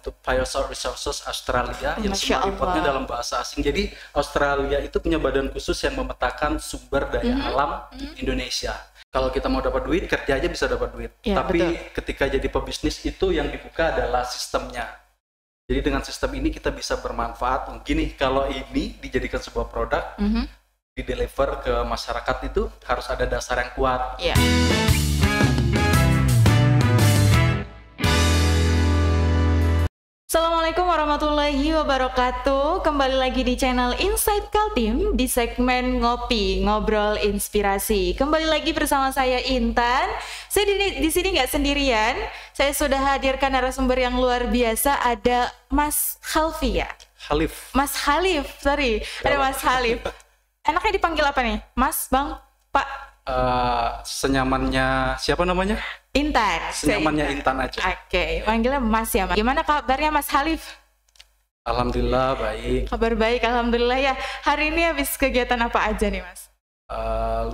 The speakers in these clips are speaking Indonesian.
untuk Biosource Resources Australia yang Masya semua reportnya Allah. dalam bahasa asing. Jadi Australia itu punya badan khusus yang memetakan sumber daya alam di Indonesia. Kalau kita mau dapat duit, kerja aja bisa dapat duit. Ya, Tapi betul. ketika jadi pebisnis itu yang dibuka adalah sistemnya. Jadi dengan sistem ini kita bisa bermanfaat. Gini, kalau ini dijadikan sebuah produk, di deliver ke masyarakat itu harus ada dasar yang kuat. Ya. Assalamualaikum warahmatullahi wabarakatuh. Kembali lagi di channel Inside Kaltim di segmen Ngopi, Ngobrol Inspirasi. Kembali lagi bersama saya Intan. Saya di sini nggak sendirian. Saya sudah hadirkan narasumber yang luar biasa. Ada Mas Khalfi ya? Halif. Mas Halif, sorry. Ada Mas Halif. Enaknya dipanggil apa nih? Mas, Bang, Pak? Senyamannya siapa namanya? Intan. Senyamannya Intan aja. Oke, panggilnya Mas ya, Mas. Gimana kabarnya Mas Halif? Alhamdulillah baik. Kabar baik, alhamdulillah ya. Hari ini habis kegiatan apa aja nih, Mas?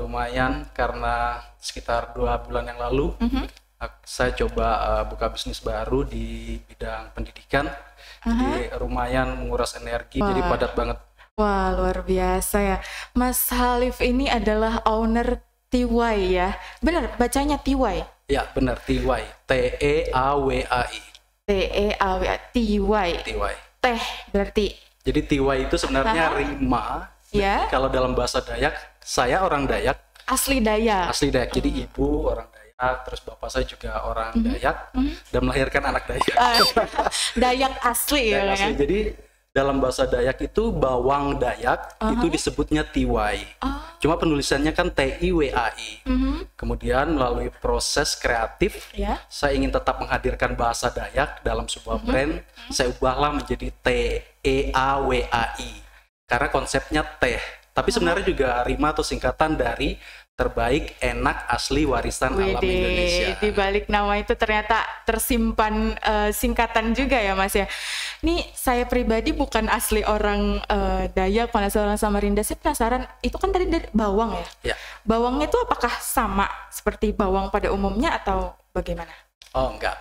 Lumayan karena sekitar 2 bulan yang lalu saya coba buka bisnis baru di bidang pendidikan. Jadi lumayan menguras energi, jadi padat banget. Wah, luar biasa ya. Mas Halif ini adalah owner TY ya. Benar, bacanya TY. Ya benar, TY. T-E-A-W-A-I. T-E-A-W-A, TY. TY. Teh berarti. Jadi TY itu sebenarnya rima. Ya. Kalau dalam bahasa Dayak, saya orang Dayak. Asli Dayak. Asli Dayak. Jadi ibu orang Dayak, terus bapak saya juga orang Dayak dan melahirkan anak Dayak. Dayak asli ya. Dayak asli. Jadi dalam bahasa Dayak itu bawang Dayak itu disebutnya TY. Cuma penulisannya kan TIWAI. Kemudian melalui proses kreatif, Ya. saya ingin tetap menghadirkan bahasa Dayak dalam sebuah brand. Saya ubahlah menjadi TEAWAI. Karena konsepnya teh. Tapi sebenarnya juga rima atau singkatan dari terbaik, enak, asli, warisan alam Indonesia. Di balik nama itu ternyata tersimpan singkatan juga ya Mas ya. Ini saya pribadi bukan asli orang Dayak, bukan asli orang Samarinda. Saya penasaran, itu kan tadi dari bawang ya? Ya. Bawang itu apakah sama seperti bawang pada umumnya atau bagaimana? Oh enggak.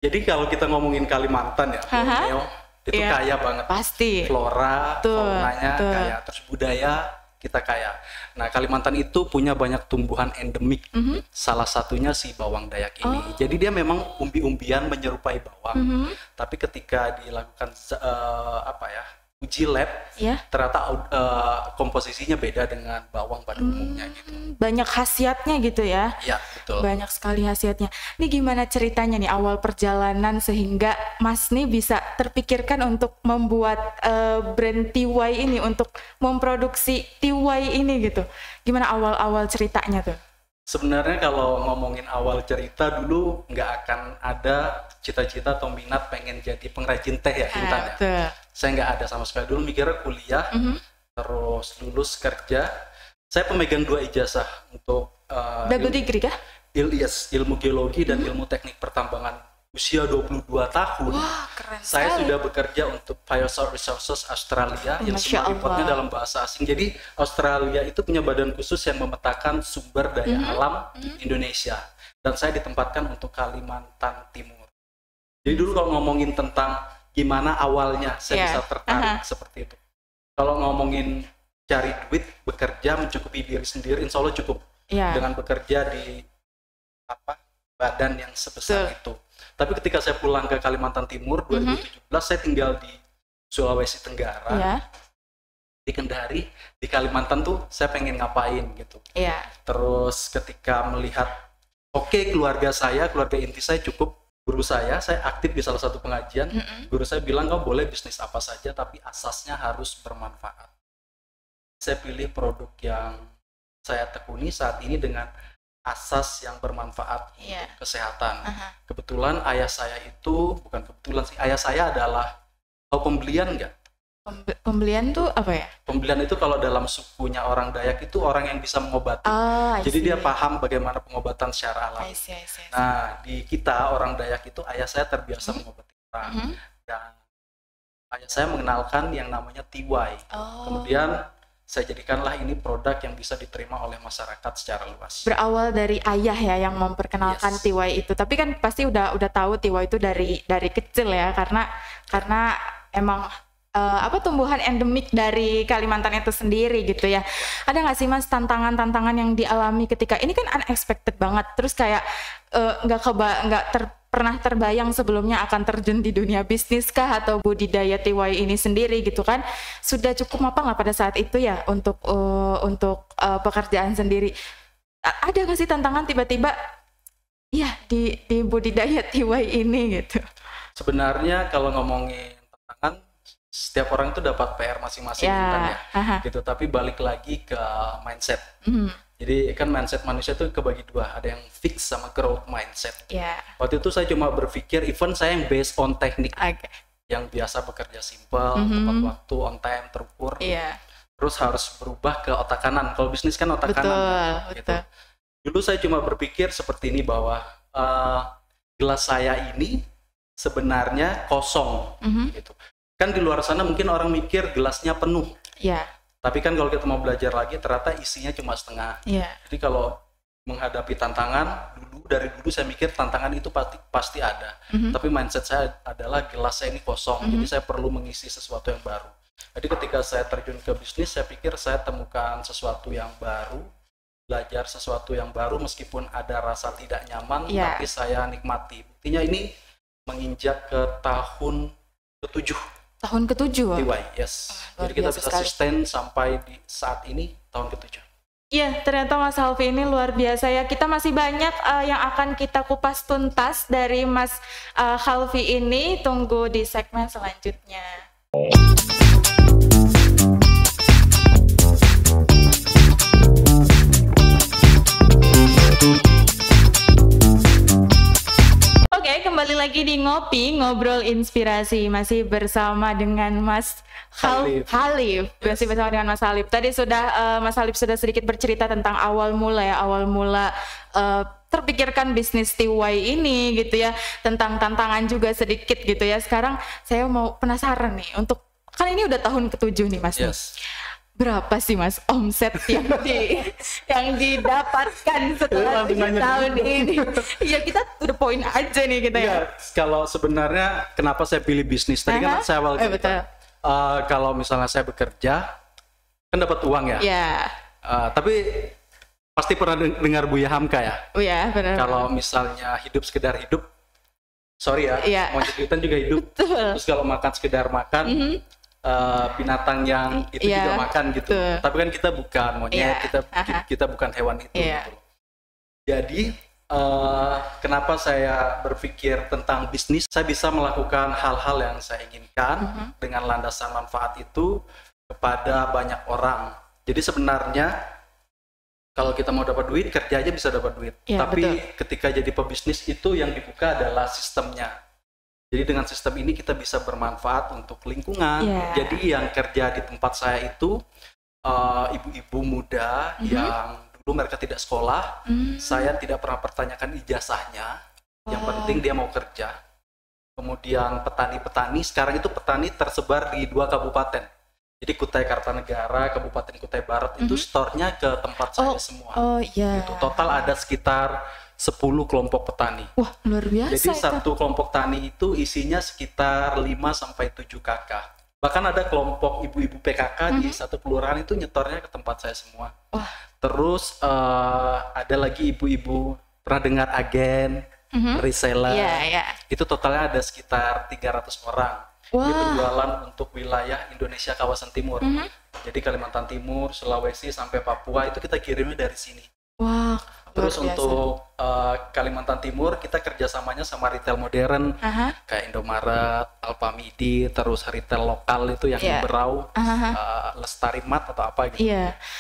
Jadi kalau kita ngomongin Kalimantan ya, Borneo, itu kaya banget. Pasti. Flora, faunanya kaya, terus budaya kita kaya. Nah, Kalimantan itu punya banyak tumbuhan endemik. Salah satunya si bawang Dayak ini. Jadi dia memang umbi-umbian menyerupai bawang. Tapi ketika dilakukan uji lab, ternyata komposisinya beda dengan bawang pada umumnya gitu. Banyak khasiatnya gitu ya? Ya, betul. Banyak sekali khasiatnya. Ini gimana ceritanya nih awal perjalanan sehingga Mas nih bisa terpikirkan untuk membuat brand TY ini, untuk memproduksi TY ini gitu. Gimana awal-awal ceritanya tuh? Sebenarnya kalau ngomongin awal cerita dulu nggak akan ada cita-cita atau minat pengen jadi pengrajin teh ya Intan ya. Saya nggak ada sama sekali. Dulu mikirnya kuliah, terus lulus kerja. Saya pemegang 2 ijazah untuk double degree kah? Ilmu geologi dan ilmu teknik pertambangan. Usia 22 tahun, Wah, keren saya sekali. sudah bekerja untuk Biosource Resources Australia yang Masya semua reportnya Allah. dalam bahasa asing. Jadi Australia itu punya badan khusus yang memetakan sumber daya alam di Indonesia. Dan saya ditempatkan untuk Kalimantan Timur. Jadi dulu kalau ngomongin tentang gimana awalnya saya bisa tertarik seperti itu. Kalau ngomongin cari duit, bekerja, mencukupi diri sendiri, insya Allah cukup. Dengan bekerja di badan yang sebesar itu. Tapi ketika saya pulang ke Kalimantan Timur 2017, saya tinggal di Sulawesi Tenggara, di Kendari, di Kalimantan tuh saya pengen ngapain gitu. Terus ketika melihat, keluarga inti saya cukup, guru saya aktif di salah satu pengajian, guru saya bilang kau boleh bisnis apa saja, tapi asasnya harus bermanfaat. Saya pilih produk yang saya tekuni saat ini dengan asas yang bermanfaat untuk kesehatan. Kebetulan ayah saya itu, ayah saya adalah, pembelian enggak? Pembelian tuh apa ya? Pembelian itu kalau dalam sukunya orang Dayak itu orang yang bisa mengobati. Jadi dia paham bagaimana pengobatan secara alami. Nah, di kita orang Dayak itu ayah saya terbiasa mengobati orang. Dan ayah saya mengenalkan yang namanya TY. Kemudian saya jadikanlah ini produk yang bisa diterima oleh masyarakat secara luas. Berawal dari ayah ya yang memperkenalkan TY itu, tapi kan pasti udah tahu TY itu dari kecil ya, karena emang tumbuhan endemik dari Kalimantan itu sendiri gitu ya. Ada nggak sih Mas tantangan-tantangan yang dialami ketika ini kan unexpected banget, terus kayak pernah terbayang sebelumnya akan terjun di dunia bisnis kah atau budidaya TY ini sendiri gitu kan? Sudah cukup apa nggak pada saat itu ya untuk pekerjaan sendiri? Ada nggak sih tantangan tiba-tiba ya di budidaya TY ini gitu? Sebenarnya kalau ngomongin tantangan, setiap orang itu dapat PR masing-masing kan ya, gitu. Tapi balik lagi ke mindset. Jadi kan mindset manusia itu kebagi dua, ada yang fix sama growth mindset. Waktu itu saya cuma berpikir, even saya yang based on teknik, yang biasa bekerja simple, tepat waktu, on time, terukur. Terus harus berubah ke otak kanan. Kalau bisnis kan otak kanan. Gitu. Dulu saya cuma berpikir seperti ini, bahwa gelas saya ini sebenarnya kosong, gitu. Kan di luar sana mungkin orang mikir gelasnya penuh. Tapi kan kalau kita mau belajar lagi, ternyata isinya cuma setengah. Jadi kalau menghadapi tantangan, dari dulu saya mikir tantangan itu pasti ada. Tapi mindset saya adalah gelas saya ini kosong, jadi saya perlu mengisi sesuatu yang baru. Jadi ketika saya terjun ke bisnis, saya pikir saya temukan sesuatu yang baru, belajar sesuatu yang baru meskipun ada rasa tidak nyaman, tapi saya nikmati. Buktinya ini menginjak ke tahun ke-7. Tahun ke-7? TY, yes. Jadi kita bisa sustain sampai di saat ini, tahun ke-7. Iya, ternyata Mas Halvi ini luar biasa ya. Kita masih banyak yang akan kita kupas tuntas dari Mas Halvi ini. Tunggu di segmen selanjutnya. Oke, kembali lagi di Ngobrol Inspirasi, masih bersama dengan Mas Halif. Masih bersama dengan Mas Halif. Tadi Mas Halif sudah sedikit bercerita tentang awal mula terpikirkan bisnis TY ini gitu ya, tentang tantangan juga sedikit gitu ya. Sekarang saya mau penasaran nih, kan ini udah tahun ke-7 nih Mas. Berapa sih Mas omset yang didapatkan setelah 3 tahun ini? Ya kita to the point aja nih kita ya. Kalau sebenarnya kenapa saya pilih bisnis tadi kan saya awal kalau misalnya saya bekerja kan dapat uang ya. Tapi pasti pernah dengar Buya Hamka ya. Iya benar. Kalau misalnya hidup sekedar hidup, sorry ya, mau cerita juga hidup. Betul. Terus kalau makan sekedar makan. Binatang yang itu juga makan gitu. Tapi kan kita bukan monyet, kita bukan hewan itu. Gitu. Jadi kenapa saya berpikir tentang bisnis? Saya bisa melakukan hal-hal yang saya inginkan dengan landasan manfaat itu kepada banyak orang. Jadi sebenarnya kalau kita mau dapat duit, kerja aja bisa dapat duit. Tapi ketika jadi pebisnis itu yang dibuka adalah sistemnya. Jadi dengan sistem ini kita bisa bermanfaat untuk lingkungan. Jadi yang kerja di tempat saya itu ibu-ibu muda yang dulu mereka tidak sekolah. Saya tidak pernah pertanyakan ijazahnya. Yang penting dia mau kerja. Kemudian petani-petani, sekarang itu petani tersebar di 2 kabupaten. Jadi Kutai Kartanegara, Kabupaten Kutai Barat itu store-nya ke tempat saya semua. Gitu. Total ada sekitar 10 kelompok petani. Wah, luar biasa. Jadi satu kelompok tani itu isinya sekitar 5-7 kakak. Bahkan ada kelompok ibu-ibu PKK di satu kelurahan itu nyetornya ke tempat saya semua. Terus ada lagi ibu-ibu, pernah dengar agen, reseller. Itu totalnya ada sekitar 300 orang. Ini penjualan untuk wilayah Indonesia kawasan timur. Jadi Kalimantan Timur, Sulawesi sampai Papua itu kita kirimnya dari sini. Terus untuk Kalimantan Timur kita kerjasamanya sama retail modern kayak Indomaret, Alfamidi, terus retail lokal itu yang Berau, Lestari Mart atau apa gitu.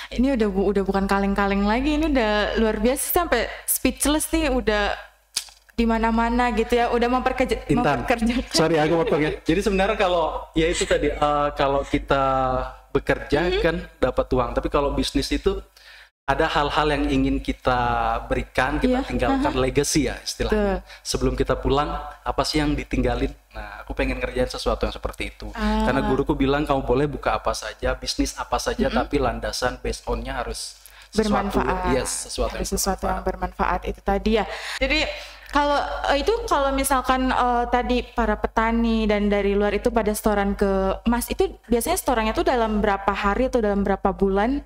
Ini udah bukan kaleng-kaleng lagi, ini udah luar biasa sampai speechless nih, udah di mana-mana gitu ya, udah memperkerjakan. Sorry aku potong ya. Jadi sebenarnya kalau ya itu tadi kalau kita bekerja kan dapat uang, tapi kalau bisnis itu ada hal-hal yang ingin kita berikan, kita tinggalkan legacy ya istilahnya. Sebelum kita pulang, apa sih yang ditinggalin? Nah, aku pengen ngerjain sesuatu yang seperti itu. Karena guruku bilang kamu boleh buka apa saja, bisnis apa saja, tapi landasan based on-nya harus bermanfaat. Sesuatu yang bermanfaat itu tadi ya. Jadi kalau misalkan tadi para petani dan dari luar itu pada setoran ke Mas, itu biasanya setorannya tuh dalam berapa hari atau dalam berapa bulan?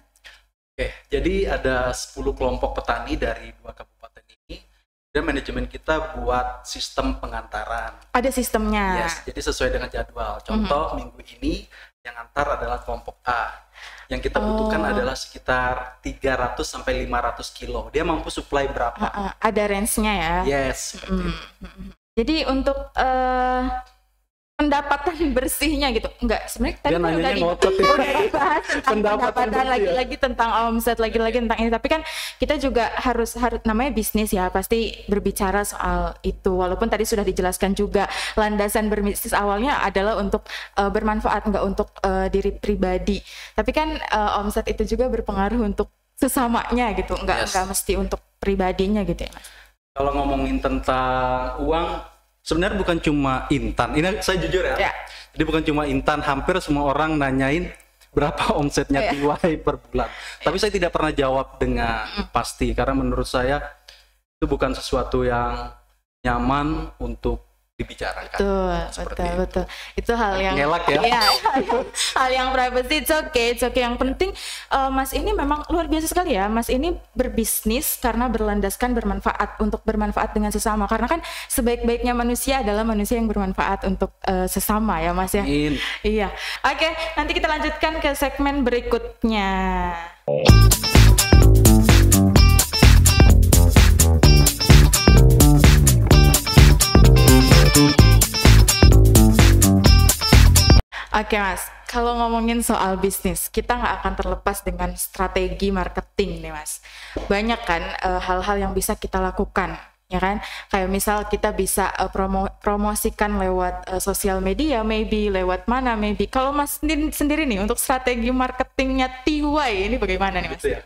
Oke, jadi ada 10 kelompok petani dari 2 kabupaten ini, dan manajemen kita buat sistem pengantaran. Ada sistemnya. Yes, jadi sesuai dengan jadwal. Contoh minggu ini yang antar adalah kelompok A. Yang kita butuhkan adalah sekitar 300 sampai 500 kilo. Dia mampu supply berapa? Ada range-nya ya. Yes, seperti itu. Jadi untuk pendapatan bersihnya gitu, enggak sebenarnya tadi udah dibahas tentang pendapatan lagi-lagi tentang omset, lagi-lagi tentang ini, tapi kan kita juga harus namanya bisnis ya, pasti berbicara soal itu, walaupun tadi sudah dijelaskan juga landasan berbisnis awalnya adalah untuk bermanfaat, enggak untuk diri pribadi, tapi kan omset itu juga berpengaruh untuk sesamanya gitu, enggak mesti untuk pribadinya gitu ya Mas. Kalau ngomongin tentang uang, sebenarnya bukan cuma Intan, ini saya jujur ya. Jadi bukan cuma Intan, hampir semua orang nanyain berapa omsetnya TY per bulan. Tapi saya tidak pernah jawab dengan pasti, karena menurut saya itu bukan sesuatu yang nyaman untuk dibicarakan. Betul. Itu hal yang ngelak ya. Iya, hal yang privacy, it's okay. Yang penting Mas ini memang luar biasa sekali ya. Mas ini berbisnis karena berlandaskan untuk bermanfaat dengan sesama. Karena kan sebaik-baiknya manusia adalah manusia yang bermanfaat untuk sesama ya Mas ya. Iya. Oke, nanti kita lanjutkan ke segmen berikutnya. Oke Mas, kalau ngomongin soal bisnis, kita nggak akan terlepas dengan strategi marketing nih Mas. Banyak kan hal-hal yang bisa kita lakukan, ya kan? Kayak misal kita bisa promosikan lewat sosial media, maybe lewat mana, maybe. Kalau Mas sendiri nih, untuk strategi marketingnya TY ini bagaimana nih Mas? Gitu ya.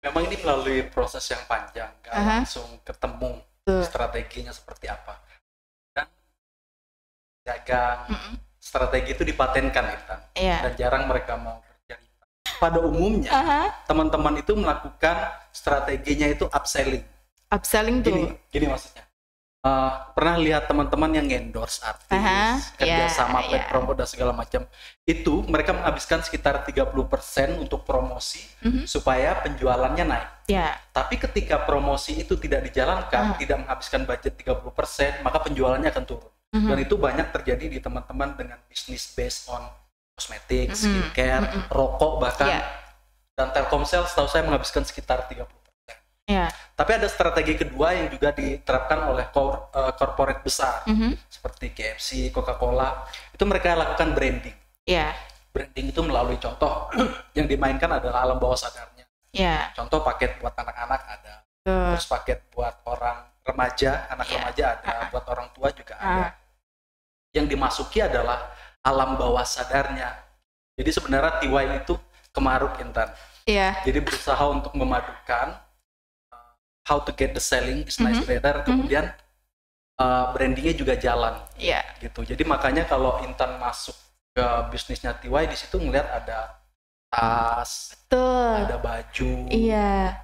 Memang ini melalui proses yang panjang, nggak langsung ketemu strateginya seperti apa. Dagang, strategi itu dipatenkan Intan, dan jarang mereka mau bercerita. Pada umumnya, teman-teman itu melakukan strateginya itu upselling. Upselling tuh? Gini maksudnya. Pernah lihat teman-teman yang endorse artis, kerjasama promo dan segala macam. Itu mereka menghabiskan sekitar 30% untuk promosi supaya penjualannya naik. Tapi ketika promosi itu tidak dijalankan, tidak menghabiskan budget 30%, maka penjualannya akan turun. Dan itu banyak terjadi di teman-teman dengan bisnis based on kosmetik, skincare, rokok bahkan, dan Telkomsel setahu saya menghabiskan sekitar 30%. Tapi ada strategi kedua yang juga diterapkan oleh corporate besar, seperti KFC, Coca-Cola, itu mereka lakukan branding. Branding itu melalui contoh yang dimainkan adalah alam bawah sadarnya. Contoh paket buat anak-anak ada, terus paket buat orang remaja, remaja ada, buat orang tua juga ada. Yang dimasuki adalah alam bawah sadarnya. Jadi sebenarnya TY itu kemaruk Intan. Jadi berusaha untuk memadukan how to get the selling is nice better, kemudian brandingnya juga jalan. Gitu. Jadi makanya kalau Intan masuk ke bisnisnya TY, di situ ngelihat ada tas, ada baju,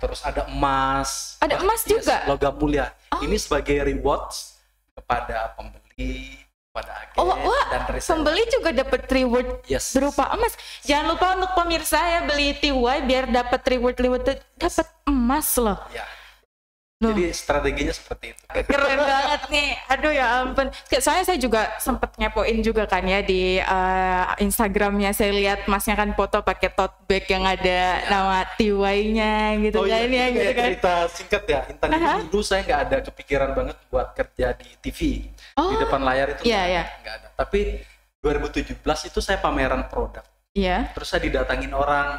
terus ada emas. Ada emas juga? Logam mulia. Ini sebagai rewards kepada pembeli, pada agen dan reseller. Pembeli juga dapat reward berupa emas. Jangan lupa untuk pemirsa ya, beli TY biar dapat reward dapat emas loh. Jadi strateginya seperti itu. Keren banget nih. Aduh ya ampun. Soalnya saya juga sempet ngepoin juga kan ya di Instagramnya. Saya lihat Masnya kan foto pakai tote bag yang ada nama TY-nya gitu kan ya. Gitu kan. Cerita singkat ya. Intan, dulu saya nggak ada kepikiran banget buat kerja di TV. Di depan layar itu nggak ada. Tapi 2017 itu saya pameran produk. Terus saya didatangin orang.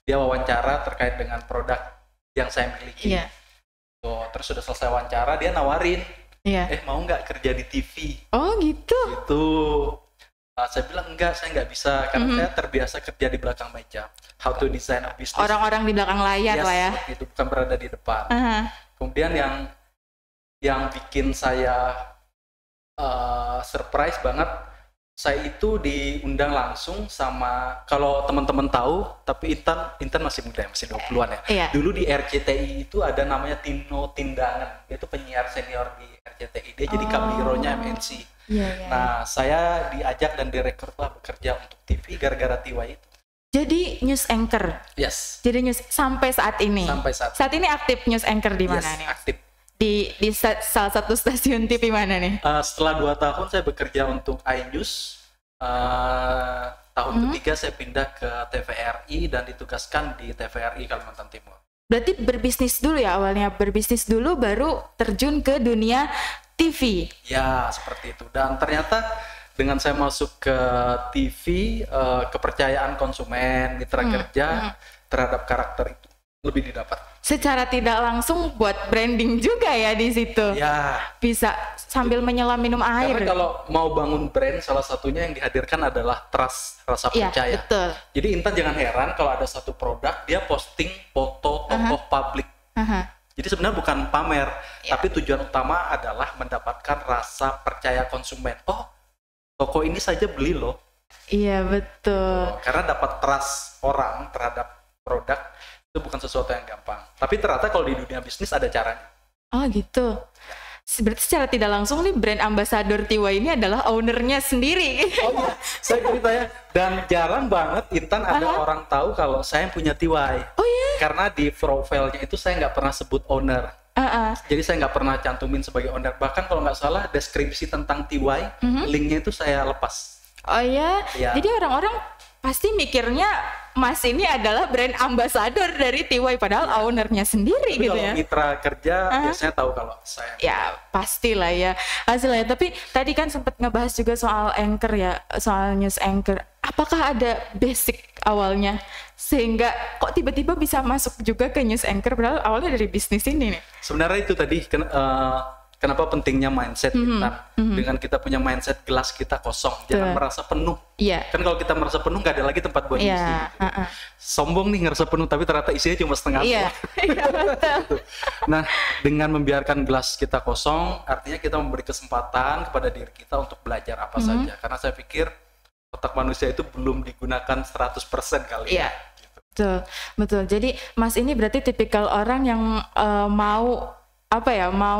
Dia wawancara terkait dengan produk yang saya miliki. Terus sudah selesai wawancara, dia nawarin, mau nggak kerja di TV? Oh gitu. Gitu. Saya bilang enggak, saya nggak bisa karena saya terbiasa kerja di belakang meja. How to design a business. Orang-orang di belakang layar Yes, lah ya. itu bukan berada di depan. Kemudian yang bikin saya surprise banget, saya itu diundang langsung sama, kalau teman-teman tahu, tapi Intan masih muda, masih 20-an ya. Iya. Dulu di RCTI itu ada namanya Tino Tindangan, dia itu penyiar senior di RCTI, dia jadi kabironya MNC. Iya. Nah, saya diajak dan direkrut lah bekerja untuk TV gara-gara Tiwai itu. Jadi news anchor. Yes. Jadi news sampai saat ini. Saat ini aktif news anchor di mana nih? Aktif. Di salah satu stasiun TV mana nih? Setelah 2 tahun saya bekerja untuk iNews. Tahun ketiga saya pindah ke TVRI dan ditugaskan di TVRI Kalimantan Timur. Berarti berbisnis dulu ya awalnya, berbisnis dulu baru terjun ke dunia TV. Ya, seperti itu. Dan ternyata dengan saya masuk ke TV, kepercayaan konsumen, mitra kerja terhadap karakter itu lebih didapat. Secara tidak langsung buat branding juga ya di situ. Ya. Bisa sambil menyelam minum air. Karena kalau mau bangun brand, salah satunya yang dihadirkan adalah trust, rasa percaya. Iya, betul. Jadi Intan jangan heran kalau ada satu produk, dia posting foto tokoh publik. Jadi sebenarnya bukan pamer, tapi tujuan utama adalah mendapatkan rasa percaya konsumen. Oh, toko ini saja beli loh. Iya, betul. Karena dapat trust orang terhadap produk, itu bukan sesuatu yang gampang. Tapi ternyata kalau di dunia bisnis ada caranya. Oh gitu. Berarti secara tidak langsung nih brand ambassador Tiwai ini adalah ownernya sendiri. Oh iya, saya ceritanya. Dan jarang banget Intan ada orang tahu kalau saya punya Tiwai. Oh iya? Karena di profilnya itu saya nggak pernah sebut owner. Jadi saya nggak pernah cantumin sebagai owner. Bahkan kalau nggak salah deskripsi tentang Tiwai, linknya itu saya lepas. Oh iya? Jadi orang-orang pasti mikirnya Mas ini adalah brand ambassador dari Tiwai padahal ownernya sendiri. Tapi gitu kalau ya. Mitra kerja biasanya tahu kalau saya. Ya pastilah ya hasilnya. Tapi tadi kan sempat ngebahas juga soal anchor ya, soal news anchor. Apakah ada basic awalnya sehingga kok tiba-tiba bisa masuk juga ke news anchor padahal awalnya dari bisnis ini nih? Sebenarnya itu tadi kenapa pentingnya mindset kita. Dengan kita punya mindset gelas kita kosong, jangan merasa penuh. Iya. Kan kalau kita merasa penuh nggak ada lagi tempat buat isi. Gitu. Sombong nih ngerasa penuh tapi ternyata isinya cuma setengah. Iya. Gitu. Nah, dengan membiarkan gelas kita kosong, artinya kita memberi kesempatan kepada diri kita untuk belajar apa saja. Karena saya pikir otak manusia itu belum digunakan 100% kali. Iya. Gitu. Betul. Jadi Mas ini berarti tipikal orang yang mau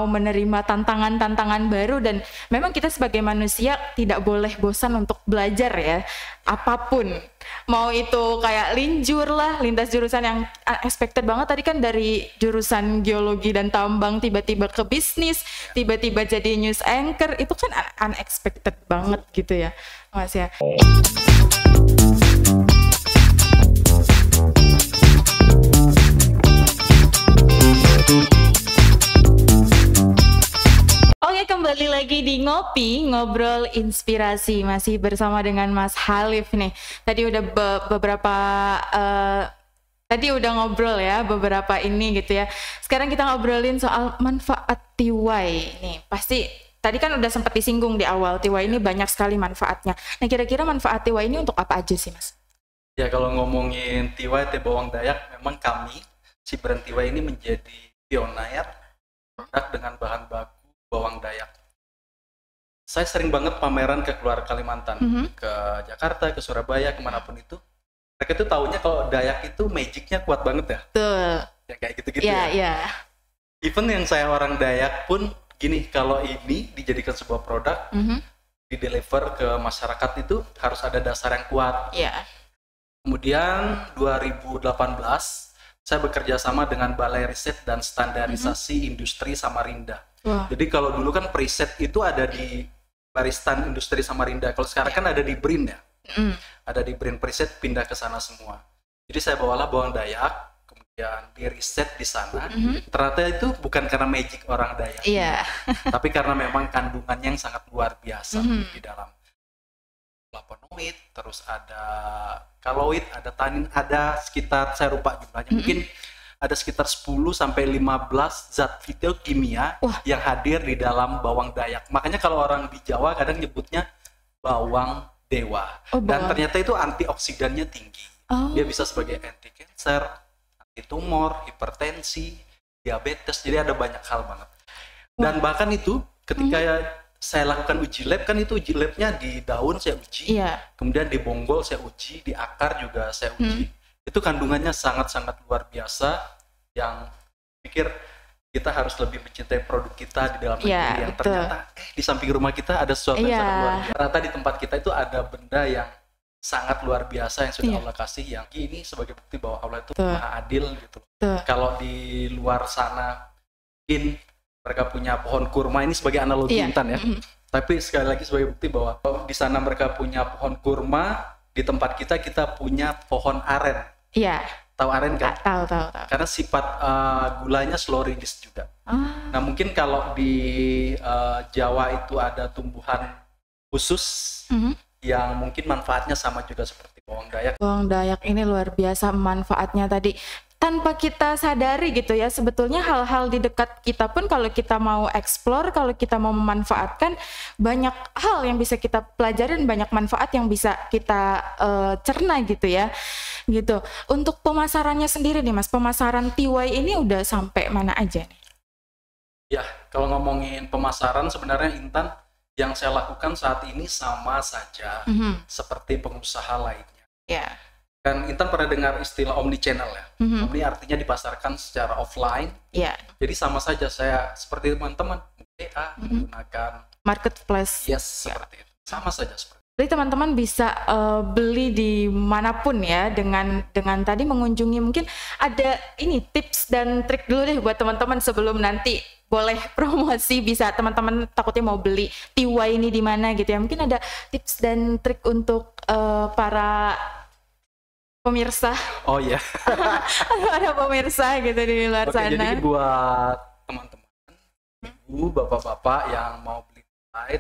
menerima tantangan-tantangan baru dan memang kita sebagai manusia tidak boleh bosan untuk belajar ya apapun, mau itu kayak lintas jurusan yang unexpected banget tadi kan dari jurusan geologi dan tambang tiba-tiba ke bisnis, tiba-tiba jadi news anchor, itu kan unexpected banget gitu ya Mas ya. Oke, kembali lagi di Ngopi, Ngobrol Inspirasi. Masih bersama dengan Mas Halif nih. Tadi udah tadi udah ngobrol ya beberapa ini gitu ya. Sekarang kita ngobrolin soal manfaat Tiwai nih. Pasti tadi kan udah sempat disinggung di awal, Tiwai ini banyak sekali manfaatnya. Nah, kira-kira manfaat Tiwai ini untuk apa aja sih, Mas? Ya, kalau ngomongin Tiwai Teh Bawang Dayak, memang kami si brand Tiwai ini menjadi pionir produk dengan bahan baku bawang Dayak. Saya sering banget pameran ke keluar Kalimantan, ke Jakarta, ke Surabaya, kemanapun itu. Mereka tuh taunya kalau Dayak itu magicnya kuat banget ya. Betul. Ya kayak gitu-gitu ya. Even yang saya orang Dayak pun gini, kalau ini dijadikan sebuah produk, di-deliver ke masyarakat itu harus ada dasar yang kuat. Kemudian 2018 saya bekerja sama dengan Balai Riset dan Standarisasi Industri Samarinda. Jadi kalau dulu kan preset itu ada di Baristan Industri Samarinda. Kalau sekarang kan ada di BRIN ya. Ada di BRIN preset, pindah ke sana semua. Jadi saya bawalah bawang Dayak, kemudian di riset di sana. Ternyata itu bukan karena magic orang Dayak. Tapi karena memang kandungannya yang sangat luar biasa di dalam. Flavonoid, terus ada kaloid, ada tanin, ada sekitar, saya lupa jumlahnya, mungkin ada sekitar 10 sampai 15 zat fitokimia yang hadir di dalam bawang Dayak. Makanya kalau orang di Jawa kadang nyebutnya bawang dewa. Oh, Dan bawang. ternyata itu antioksidannya tinggi. Oh. Dia bisa sebagai anti cancer, anti tumor, hipertensi, diabetes. Jadi ada banyak hal banget. Dan bahkan itu ketika saya lakukan uji lab, kan itu uji labnya di daun saya uji, Iya. kemudian di bonggol saya uji, di akar juga saya uji. Itu kandungannya sangat-sangat luar biasa, yang pikir kita harus lebih mencintai produk kita di dalam negeri, Iya, yang betul. ternyata di samping rumah kita ada sesuatu yang Iya. sangat luar biasa. Ternyata di tempat kita itu ada benda yang sangat luar biasa yang sudah Iya. Allah kasih, yang ini sebagai bukti bahwa Allah itu Betul. maha adil gitu. Betul. Kalau di luar sana mungkin mereka punya pohon kurma, ini sebagai analogi Iya. Intan ya. Tapi sekali lagi sebagai bukti bahwa di sana mereka punya pohon kurma, di tempat kita punya pohon aren. Iya. Tahu aren kan? Tahu. Karena sifat gulanya slow release juga. Ah. Nah mungkin kalau di Jawa itu ada tumbuhan khusus yang mungkin manfaatnya sama juga seperti bawang dayak. Bawang dayak ini luar biasa manfaatnya tadi. Tanpa kita sadari gitu ya, sebetulnya hal-hal di dekat kita pun kalau kita mau explore, kalau kita mau memanfaatkan, banyak hal yang bisa kita pelajarin, banyak manfaat yang bisa kita cerna gitu ya. Gitu. Untuk pemasarannya sendiri nih Mas, pemasaran TY ini udah sampai mana aja nih? Ya, kalau ngomongin pemasaran sebenarnya Intan, yang saya lakukan saat ini sama saja seperti pengusaha lainnya. Ya. Kan Intan pernah dengar istilah omnichannel ya. Omni artinya dipasarkan secara offline. Ya. Jadi sama saja saya seperti teman-teman WA menggunakan Marketplace. yes seperti itu. Sama saja seperti itu. Jadi teman-teman bisa beli di manapun ya dengan tadi mengunjungi, mungkin ada ini tips dan trik dulu deh buat teman-teman sebelum nanti boleh promosi, bisa teman-teman takutnya mau beli TY ini di mana gitu ya. Mungkin ada tips dan trik untuk para pemirsa. Oh iya. Ada pemirsa gitu di luar Oke, sana. jadi buat teman-teman, ibu, bapak-bapak yang mau beli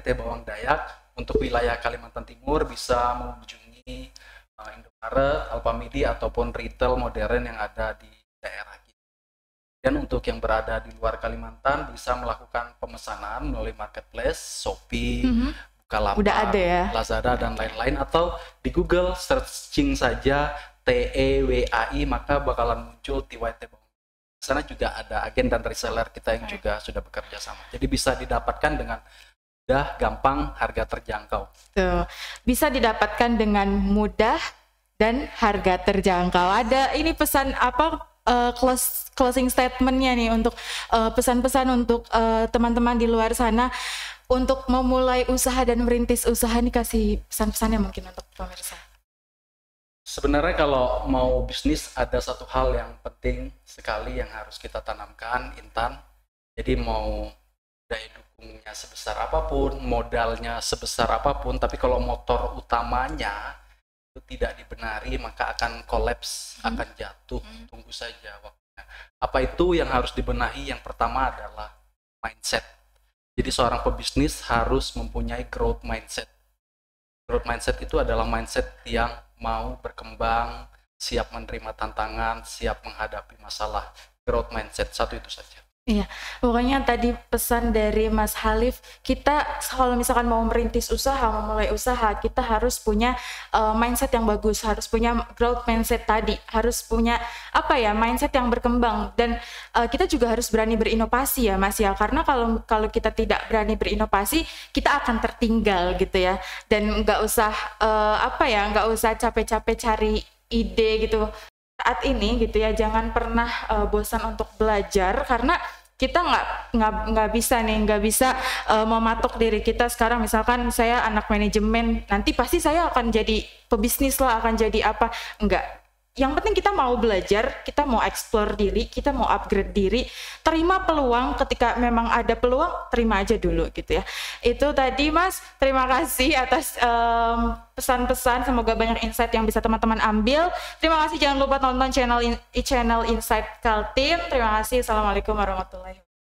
teh bawang dayak untuk wilayah Kalimantan Timur bisa mengunjungi Indomaret, Alfamidi ataupun retail modern yang ada di daerah kita. Dan untuk yang berada di luar Kalimantan bisa melakukan pemesanan melalui marketplace, Shopee, Bukalapak, Udah ada ya? Lazada dan lain-lain, atau di Google searching saja TEWAI maka bakalan muncul TYT Bawang. Di sana juga ada agen dan reseller kita yang juga sudah bekerja sama. Jadi bisa didapatkan dengan mudah, gampang, harga terjangkau. Tuh, bisa didapatkan dengan mudah dan harga terjangkau. Ada ini pesan apa closing statementnya nih untuk pesan-pesan untuk teman-teman di luar sana untuk memulai usaha dan merintis usaha, nih kasih pesan-pesannya mungkin untuk pemirsa. Sebenarnya kalau mau bisnis ada satu hal yang penting sekali yang harus kita tanamkan, Intan. Jadi mau daya dukungnya sebesar apapun, modalnya sebesar apapun, tapi kalau motor utamanya itu tidak dibenari maka akan kolaps, akan jatuh. Tunggu saja waktunya. Apa itu yang harus dibenahi? Yang pertama adalah mindset. Jadi seorang pebisnis harus mempunyai growth mindset. Growth mindset itu adalah mindset yang mau berkembang, siap menerima tantangan, siap menghadapi masalah. Growth mindset, satu itu saja. Iya, pokoknya tadi pesan dari Mas Halif, kita kalau misalkan mau merintis usaha, memulai usaha, kita harus punya mindset yang bagus, harus punya growth mindset tadi, harus punya mindset yang berkembang, dan kita juga harus berani berinovasi ya Mas ya, karena kalau kita tidak berani berinovasi, kita akan tertinggal gitu ya, dan nggak usah nggak usah capek-capek cari ide gitu. Saat ini gitu ya, jangan pernah bosan untuk belajar, karena kita nggak bisa mematok diri kita sekarang. Misalkan saya anak manajemen, nanti pasti saya akan jadi pebisnis lah, akan jadi apa? Enggak. Yang penting kita mau belajar, kita mau explore diri, kita mau upgrade diri, terima peluang. Ketika memang ada peluang, terima aja dulu gitu ya. Itu tadi Mas, terima kasih atas pesan-pesan, semoga banyak insight yang bisa teman-teman ambil. Terima kasih, jangan lupa tonton channel Insight Kaltim. Terima kasih, assalamualaikum warahmatullahi wabarakatuh.